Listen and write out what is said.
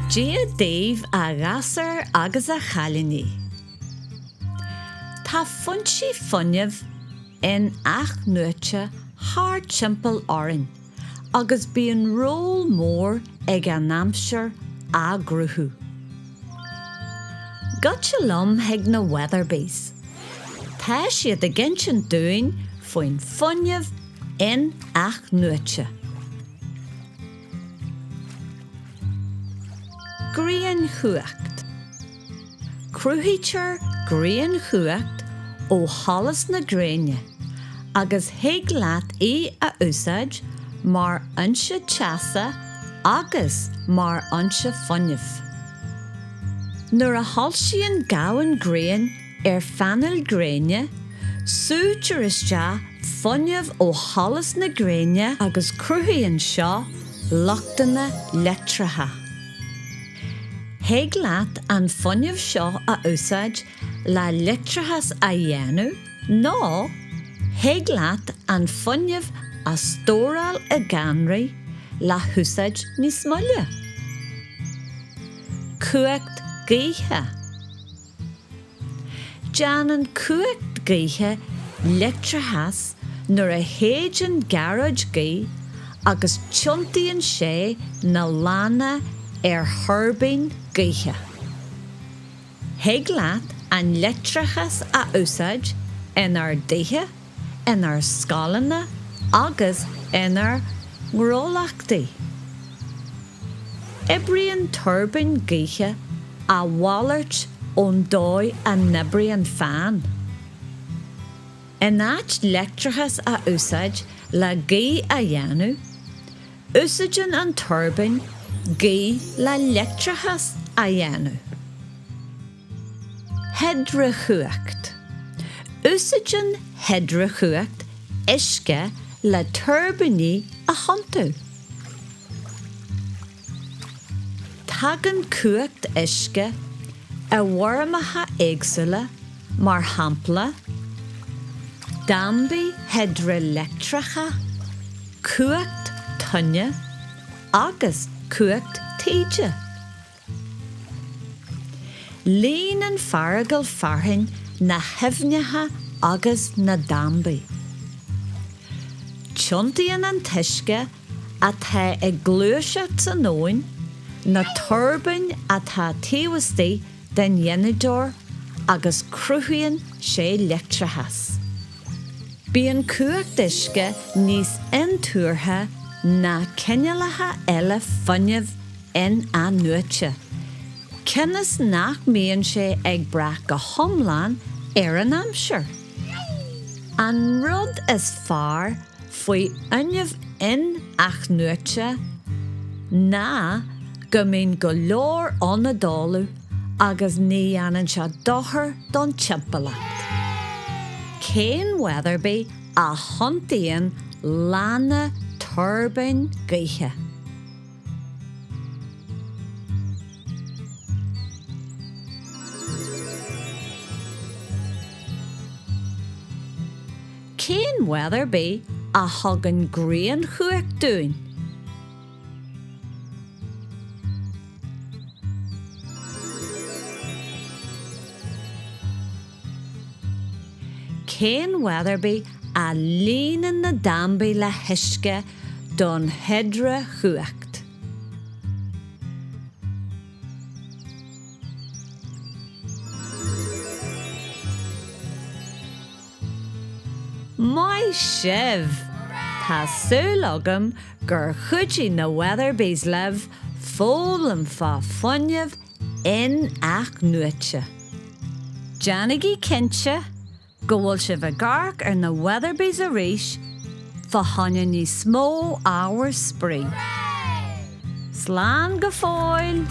Dia Dave a gasar agus a chalini. Tá funsi Fuinneamh in Athnuaite haar timpeall orin, agus bíon ról mór ag an amsir a grúthú. Gotcha lom heag na Weatherbies. Tá siad a ginsin dúin foin Fuinneamh in Athnuaite. Grian chuacht. Cruthítear grian chuacht ó halas na gréine, agus héag leat a úsáid mar anse teasa agus mar anse Fuinneamh. Nuair a halsíonn gabhain grian fanal gréine, sútear isteach Fuinneamh ó halas na gréine agus cruthíonn seo lochtainna letratha. Héag leat an Fuinneamh seo a úsáid le letrathas a dhéanú, nó héag leat an Fuinneamh a stóráil a gceannraí le húsáid níos moille. Cuacht gaotha. Deanann cuacht gaotha letrathas nuair a héideann garage gaí agus tiontaíonn sé na lana thurbín gaotha. Héag leat an letrachas a úsáid inar daoithe, inar scálanna agus inar ngrólachtaí. Ibrion turbín gaotha a bhallairt ón dóid a nibrion fan. In áit letrachas a úsáid le gaí a dhéanú, úsáideann an turbín gaí le letrachas a dhéanú. Hedra chuacht. Úsáideann hedra chuacht isce le turbíní a chontú. Tagann cuacht isce a bhformatha éagsúla mar hampla, dambaí hedra letracha, cuacht tunne agus cuacht taide. Líon an farragal farthain na himhnethe agus na dambaí. Tiontaíonn an tuisce atá ag glúiseacht san óin na turbín atá taobhaisteí den dhéanadóir agus cruthíonn sé letrathas. Bíonn cuacht isce níos intúrtha na cinealatha eile Fuinneamh in Athnuaite. Ceannas nach mbíonn sé ag brath go hiomlán an amsir. An rud is fearr faoi Fuinneamh in Athnuaite ná go mbíonn go leor anna dála agus ní dhéanann se dothair don timpeallacht. Cén Weatherbie a thontaíonn lana turbín gaotha. Cén Weatherbie a thugann grian chuacht dúin. Cén Weatherbie a líonann na dambaí le huisce don hedra chuacht. Mai sibh! Tá súil agam gur chuidí na Weatherbies libh fólam fa Fuinneamh in Athnuaite. Janigí cinse go bhfuil sibh a gcarc ar na Weatherbies a rís fa tháinig níos smó ábhar Spraoi. Slán go fóill!